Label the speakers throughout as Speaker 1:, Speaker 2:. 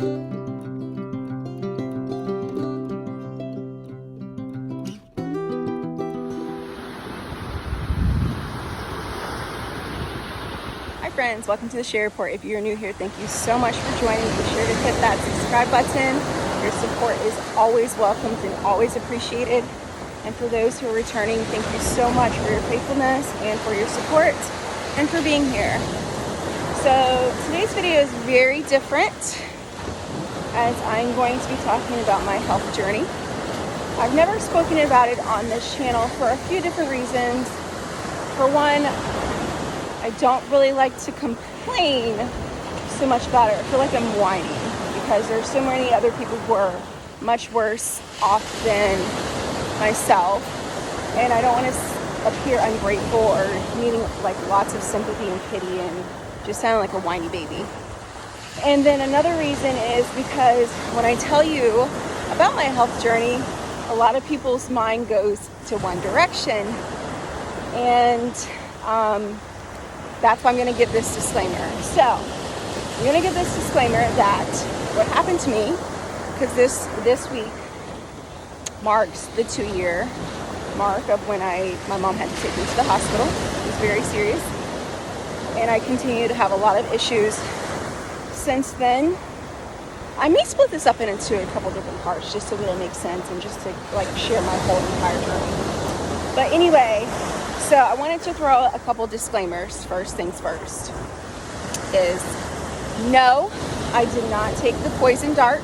Speaker 1: Hi friends, welcome to the Share Report. If you're new here, thank you so much for joining. Be sure to hit that subscribe button. Your support is always welcomed and always appreciated. And for those who are returning, thank you so much for your faithfulness and for your support and for being here. So today's video is very different, as I'm going to be talking about my health journey. I've never spoken about it on this channel for a few different reasons. For one, I don't really like to complain so much about it. I feel like I'm whining because there's so many other people who are much worse off than myself, and I don't want to appear ungrateful or needing like lots of sympathy and pity and just sound like a whiny baby. And then another reason is because when I tell you about my health journey, a lot of people's mind goes to one direction, and that's why I'm going to give this disclaimer. So I'm going to give this disclaimer that what happened to me, because this week marks the 2-year mark of when my mom had to take me to the hospital. It was very serious, and I continue to have a lot of issues since then. I may split this up into a couple different parts just so that it makes sense and just to like share my whole entire journey. But anyway, so I wanted to throw a couple disclaimers. First things first is no, I did not take the poison dart.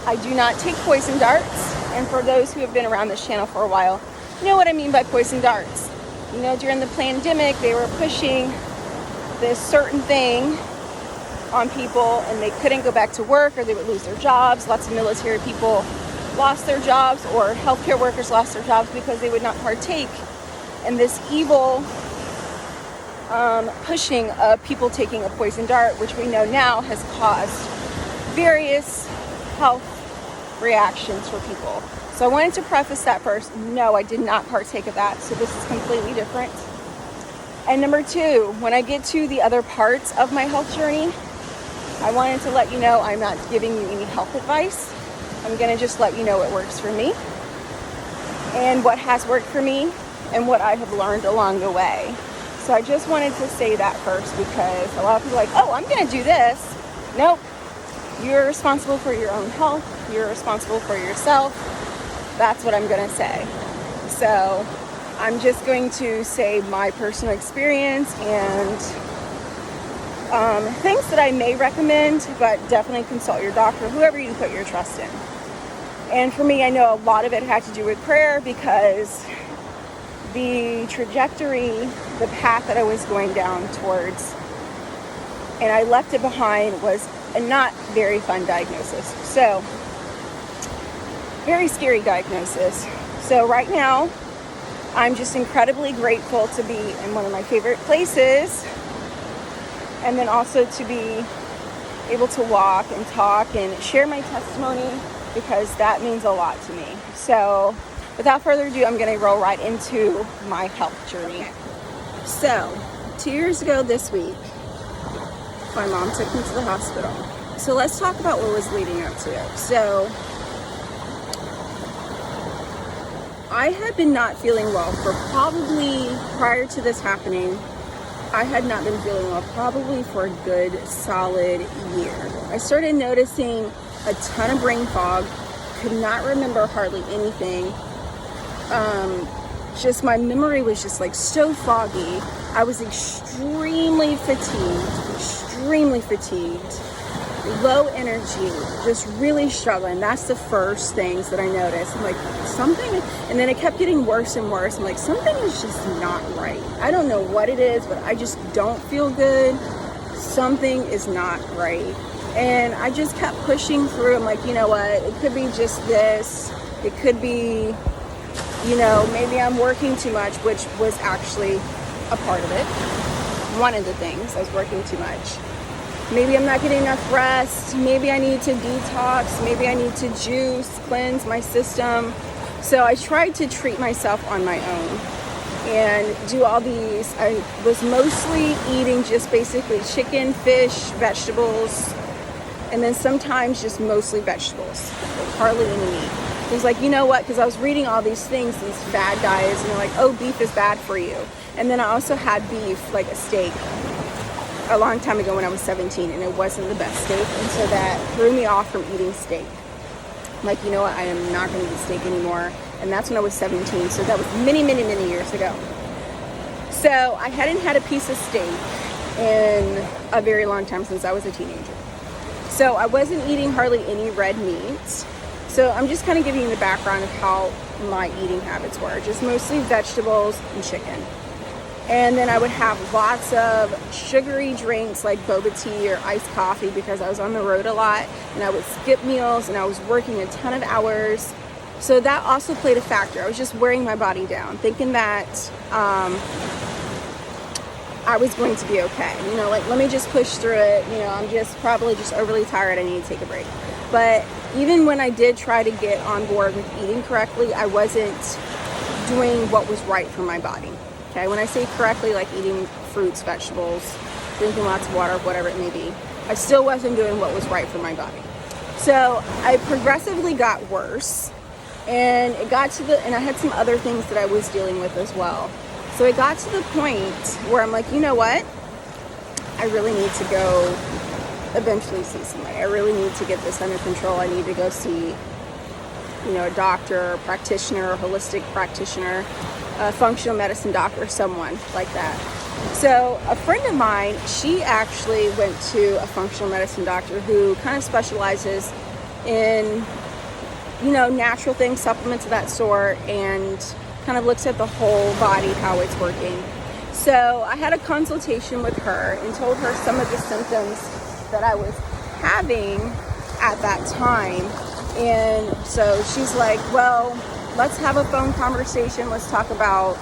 Speaker 1: I do not take poison darts. And for those who have been around this channel for a while, you know what I mean by poison darts. You know, during the pandemic, they were pushing this certain thing on people and they couldn't go back to work or they would lose their jobs. Lots of military people lost their jobs, or healthcare workers lost their jobs because they would not partake in this evil pushing of people taking a poison dart, which we know now has caused various health reactions for people. So I wanted to preface that first. No, I did not partake of that. So this is completely different. And number two, when I get to the other parts of my health journey, I wanted to let you know I'm not giving you any health advice. I'm going to just let you know what works for me and what has worked for me and what I have learned along the way. So I just wanted to say that first, because a lot of people are like, oh, I'm going to do this. Nope. You're responsible for your own health. You're responsible for yourself. That's what I'm going to say. So I'm just going to say my personal experience and things that I may recommend, but definitely consult your doctor, whoever you put your trust in. And for me, I know a lot of it had to do with prayer, because the trajectory, the path that I was going down towards, and I left it behind, was a not very fun diagnosis. So, very scary diagnosis. So right now, I'm just incredibly grateful to be in one of my favorite places, and then also to be able to walk and talk and share my testimony, because that means a lot to me. So without further ado, I'm going to roll right into my health journey. So 2 years ago this week, my mom took me to the hospital. So let's talk about what was leading up to it. So I had been not feeling well for probably, prior to this happening, I had not been feeling well probably for a good solid year. I started noticing a ton of brain fog, could not remember hardly anything. Just my memory was just like so foggy. I was extremely fatigued, low energy, just really struggling. That's the first things that I noticed. I'm like, something, and then it kept getting worse and worse. I'm like, something is just not right. I don't know what it is, but I just don't feel good. Something is not right. And I just kept pushing through. I'm like, you know what? It could be just this. It could be, you know, maybe I'm working too much, which was actually a part of it. One of the things, I was working too much. Maybe I'm not getting enough rest. Maybe I need to detox. Maybe I need to juice, cleanse my system. So I tried to treat myself on my own and do all these. I was mostly eating just basically chicken, fish, vegetables, And then sometimes just mostly vegetables, like hardly any meat. He's like, you know what? Because I was reading all these things, these fad diets, and they're like, oh, beef is bad for you. And then I also had beef, like a steak, a long time ago when I was 17, and it wasn't the best steak. And so that threw me off from eating steak. I'm like, you know what? I am not going to eat steak anymore. And that's when I was 17. So that was many, many, many years ago. So I hadn't had a piece of steak in a very long time, since I was a teenager. So I wasn't eating hardly any red meat. So I'm just kind of giving you the background of how my eating habits were. Just mostly vegetables and chicken. And then I would have lots of sugary drinks like boba tea or iced coffee, because I was on the road a lot, and I would skip meals, and I was working a ton of hours. So that also played a factor. I was just wearing my body down, thinking that I was going to be okay. You know, like, let me just push through it. You know, I'm just probably just overly tired. I need to take a break. But even when I did try to get on board with eating correctly, I wasn't doing what was right for my body. Okay, when I say correctly, like eating fruits, vegetables, drinking lots of water, whatever it may be, I still wasn't doing what was right for my body. So I progressively got worse, and it got to and I had some other things that I was dealing with as well. So it got to the point where I'm like, you know what? I really need to go eventually see somebody. I really need to get this under control. I need to go see, you know, a doctor, a practitioner, a holistic practitioner, a functional medicine doctor, someone like that. So a friend of mine, she actually went to a functional medicine doctor who kind of specializes in, you know, natural things, supplements of that sort, and kind of looks at the whole body, how it's working. So I had a consultation with her and told her some of the symptoms that I was having at that time. And so she's like, well, let's have a phone conversation. Let's talk about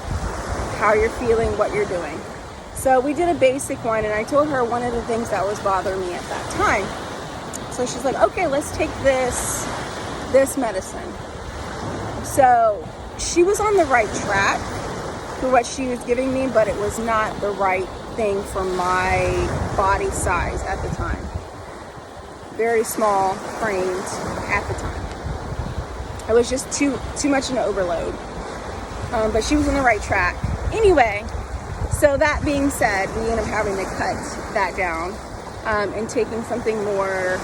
Speaker 1: how you're feeling, what you're doing. So we did a basic one, and I told her one of the things that was bothering me at that time. So she's like, okay, let's take this medicine. So she was on the right track for what she was giving me, but it was not the right thing for my body size at the time. Very small framed at the time. I was just too much an overload. But she was on the right track. Anyway, so that being said, we ended up having to cut that down and taking something more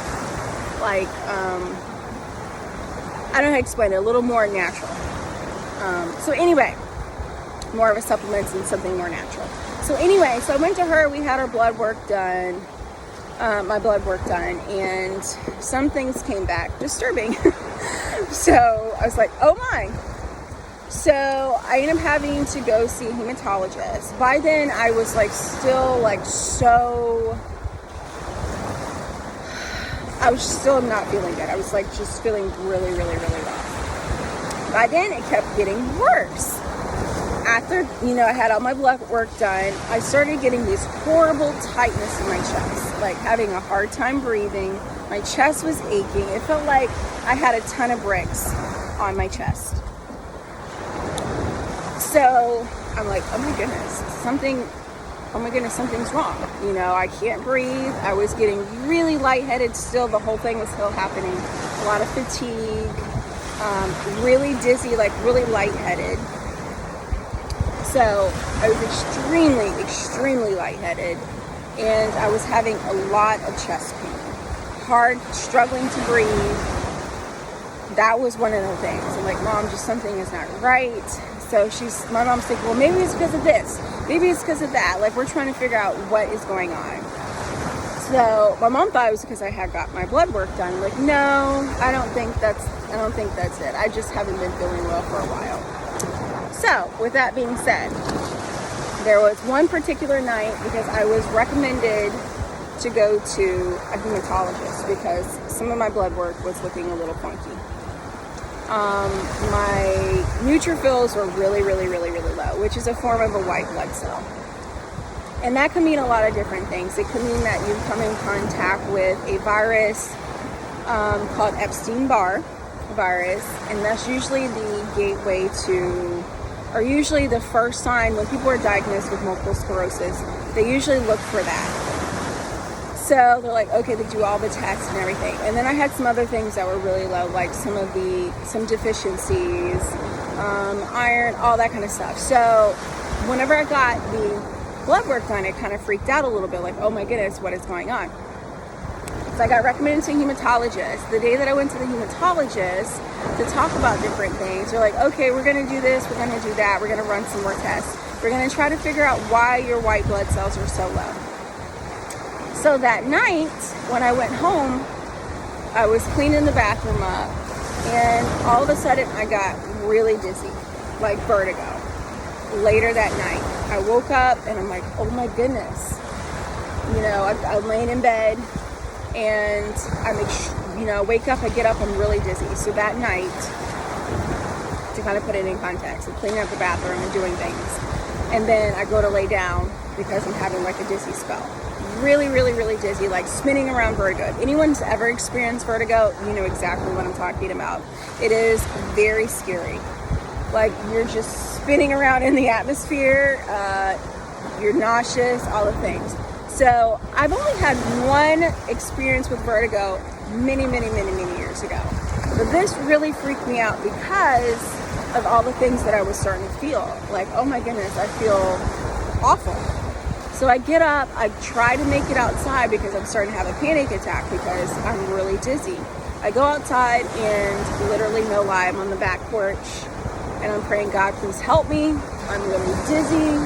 Speaker 1: like, I don't know how to explain it, a little more natural. So anyway, more of a supplement and something more natural. So anyway, so I went to her, we had our blood work done, my blood work done, and some things came back disturbing. So I was like, oh my. So I ended up having to go see a hematologist. By then I was like still like I was still not feeling good. I was like just feeling really, really, really rough. By then it kept getting worse. After, you know, I had all my blood work done, I started getting this horrible tightness in my chest, like having a hard time breathing. My chest was aching. It felt like I had a ton of bricks on my chest. So I'm like, oh my goodness, something's wrong. You know, I can't breathe. I was getting really lightheaded still. The whole thing was still happening. A lot of fatigue, really dizzy, like really lightheaded. So I was extremely, extremely lightheaded, and I was having a lot of chest pain, struggling to breathe. That was one of the things. I'm like, Mom, just something is not right. So my mom's like, well, maybe it's because of this. Maybe it's because of that. Like, we're trying to figure out what is going on. So my mom thought it was because I had got my blood work done. I'm like, no, I don't think that's it. I just haven't been feeling well for a while. So with that being said, there was one particular night, because I was recommended to go to a hematologist because some of my blood work was looking a little funky. My neutrophils were really, really, really, really low, which is a form of a white blood cell. And that can mean a lot of different things. It could mean that you come in contact with a virus called Epstein-Barr virus, and that's usually the gateway to, or usually the first sign when people are diagnosed with multiple sclerosis. They usually look for that. So they're like, okay, they do all the tests and everything. And then I had some other things that were really low, like some deficiencies, iron, all that kind of stuff. So whenever I got the blood work done, it kind of freaked out a little bit, like, oh my goodness, what is going on? So I got recommended to a hematologist. The day that I went to the hematologist to talk about different things, they're like, okay, we're going to do this, we're going to do that, we're going to run some more tests. We're going to try to figure out why your white blood cells are so low. So that night, when I went home, I was cleaning the bathroom up, and all of a sudden I got really dizzy, like vertigo. Later that night, I woke up and I'm like, oh my goodness. You know, I'm laying in bed, and wake up, I get up, I'm really dizzy. So that night, to kind of put it in context, I'm cleaning up the bathroom and doing things. And then I go to lay down because I'm having like a dizzy spell. Really, really, really dizzy, like spinning around vertigo. If anyone's ever experienced vertigo, you know exactly what I'm talking about. It is very scary. Like, you're just spinning around in the atmosphere, you're nauseous, all the things. So I've only had one experience with vertigo many years ago. But this really freaked me out because of all the things that I was starting to feel. Like, oh my goodness, I feel awful. So I get up, I try to make it outside because I'm starting to have a panic attack because I'm really dizzy. I go outside and literally, no lie, I'm on the back porch and I'm praying, God, please help me. I'm really dizzy.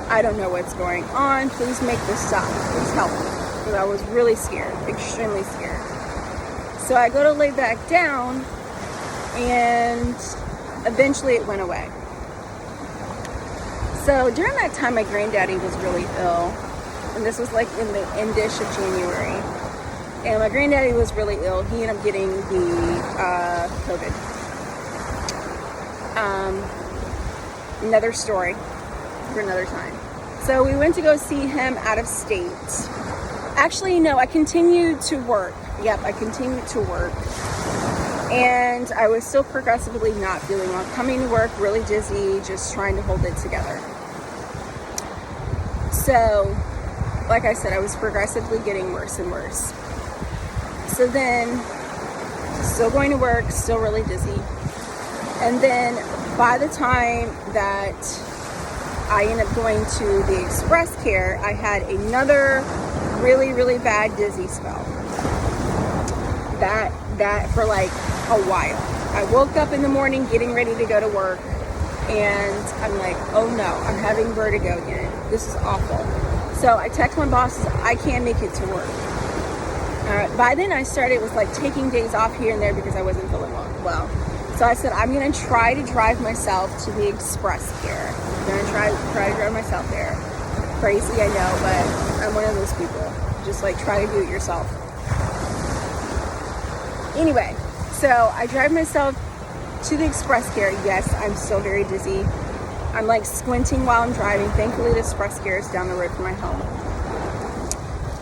Speaker 1: I don't know what's going on. Please make this stop. Please help me. Because I was really scared, extremely scared. So I go to lay back down and eventually it went away. So during that time, my granddaddy was really ill, and this was like in the endish of January, and my granddaddy was really ill. He ended up getting the COVID. Another story for another time. So we went to go see him out of state. Actually, no, I continued to work. Yep, I continued to work. And I was still progressively not feeling well. Coming to work, really dizzy, just trying to hold it together. So, like I said, I was progressively getting worse and worse. So then, still going to work, still really dizzy. And then, by the time that I ended up going to the express care, I had another really bad dizzy spell. That for like a while. I woke up in the morning getting ready to go to work, and I'm like, oh no, I'm having vertigo again. This is awful. So I text my bosses, I can't make it to work. By then I started with like taking days off here and there because I wasn't feeling well. So I said, I'm going to try to drive myself to the express care. I'm going to try to drive myself there. Crazy, I know, but I'm one of those people. Just like try to do it yourself. Anyway, so I drive myself to the express care. Yes, I'm still very dizzy. I'm like squinting while I'm driving. Thankfully, the express care is down the road from my home.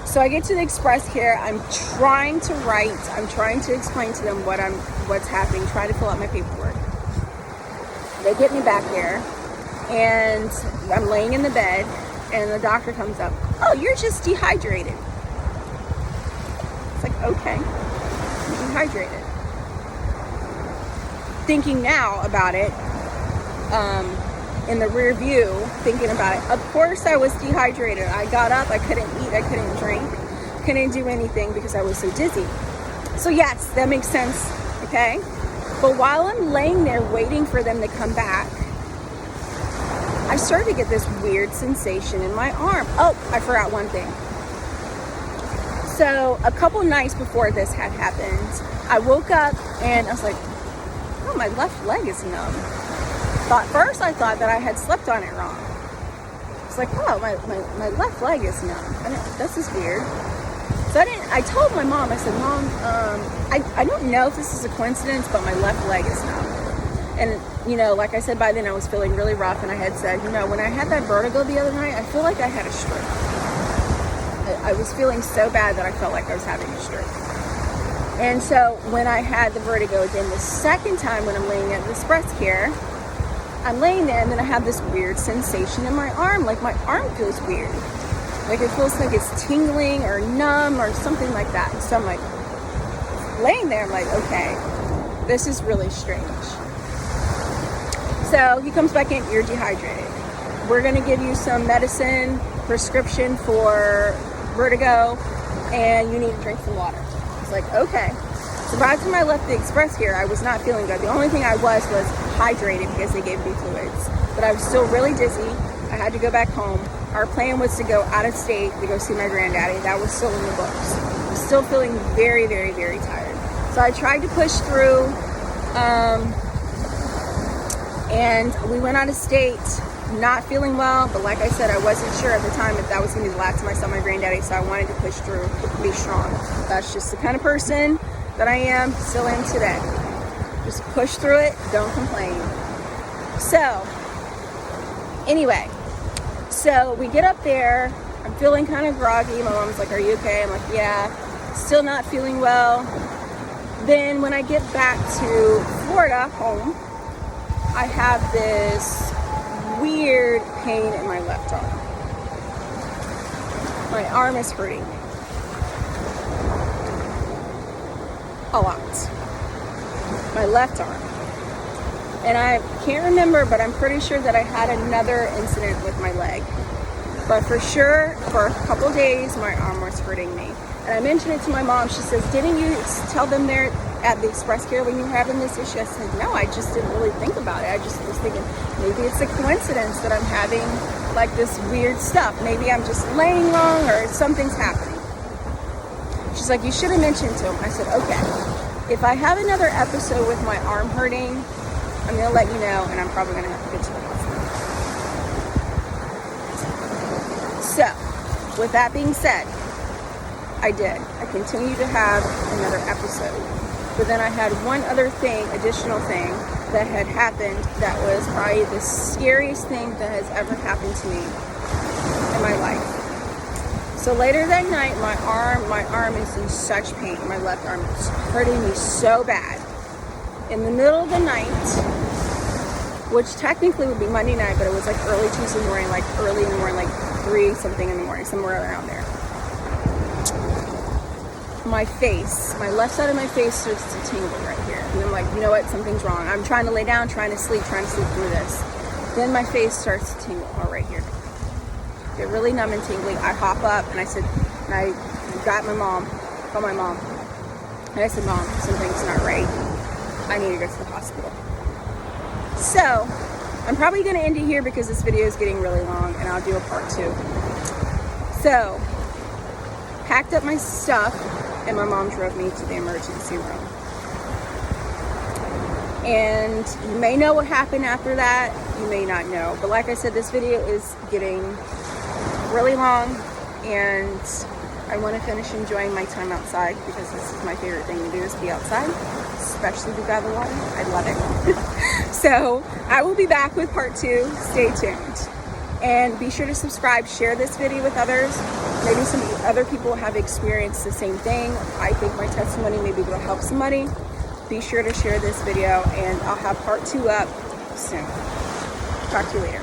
Speaker 1: So I get to the express care. I'm trying to write. I'm trying to explain to them what's happening. Try to fill out my paperwork. They get me back there, and I'm laying in the bed, and the doctor comes up. Oh, you're just dehydrated. It's like, okay, I'm dehydrated. Thinking now about it, in the rear view, thinking about it, of course I was dehydrated. I got up, I couldn't eat, I couldn't drink, couldn't do anything because I was so dizzy. So yes, that makes sense, okay? But while I'm laying there waiting for them to come back, I started to get this weird sensation in my arm. Oh, I forgot one thing. So a couple nights before this had happened, I woke up and I was like, oh, my left leg is numb. First I thought that I had slept on it wrong. It's like, oh, my left leg is numb. This is weird. So I told my mom, I said, Mom, I don't know if this is a coincidence, but my left leg is numb. And, you know, like I said, by then I was feeling really rough, and I had said, you know, when I had that vertigo the other night, I feel like I had a stroke. I was feeling so bad that I felt like I was having a stroke. And so when I had the vertigo again, the second time when I'm laying at the express care, I'm laying there and then I have this weird sensation in my arm, like my arm feels weird. Like it feels like it's tingling or numb or something like that. So I'm like laying there, I'm like, okay, this is really strange. So he comes back in, you're dehydrated. We're gonna give you some medicine, prescription for vertigo, and you need to drink some water. It's like, okay. So by the time I left the express here, I was not feeling good. The only thing I was hydrated because they gave me fluids. But I was still really dizzy. I had to go back home. Our plan was to go out of state to go see my granddaddy. That was still in the books. I was still feeling very, very, very tired. So I tried to push through, and we went out of state, not feeling well, but like I said, I wasn't sure at the time if that was going to be the last time I saw my granddaddy, so I wanted to push through, be strong. That's just the kind of person that I am, still am today. Just push through it, don't complain. So, anyway, so we get up there, I'm feeling kind of groggy. My mom's like, are you okay? I'm like, yeah, still not feeling well. Then when I get back to Florida, home, I have this weird pain in my left arm. My arm is hurting a lot. My left arm. And I can't remember, but I'm pretty sure that I had another incident with my leg. But for sure, for a couple days, my arm was hurting me. And I mentioned it to my mom. She says, didn't you tell them there at the express care when you were having this issue? I said, no, I just didn't really think about it. I just was thinking, maybe it's a coincidence that I'm having like this weird stuff. Maybe I'm just laying wrong or something's happening. She's like, you should have mentioned to him. I said, okay. If I have another episode with my arm hurting, I'm going to let you know, and I'm probably going to have to get to the hospital. So, with that being said, I did. I continued to have another episode. But then I had one other thing, additional thing, that had happened that was probably the scariest thing that has ever happened to me in my life. So later that night, my arm is in such pain. My left arm is hurting me so bad. In the middle of the night, which technically would be Monday night, but it was like early Tuesday morning, like early in the morning, like 3 something in the morning, somewhere around there. My face, my left side of my face starts to tingle right here. And I'm like, you know what, something's wrong. I'm trying to lay down, trying to sleep through this. Then my face starts to tingle, right here. Get really numb and tingly. I hop up and I said, and I got my mom, called my mom. And I said, Mom, something's not right. I need to go to the hospital. So, I'm probably going to end it here because this video is getting really long and I'll do a part 2. So, packed up my stuff and my mom drove me to the emergency room. And you may know what happened after that, you may not know. But like I said, this video is getting really long and I want to finish enjoying my time outside because this is my favorite thing to do, is be outside, especially if we got the water. I love it. So I will be back with part 2. Stay tuned. And be sure to subscribe, share this video with others. Maybe some other people have experienced the same thing. I think my testimony maybe will help somebody. Be sure to share this video and I'll have part 2 up soon. Talk to you later.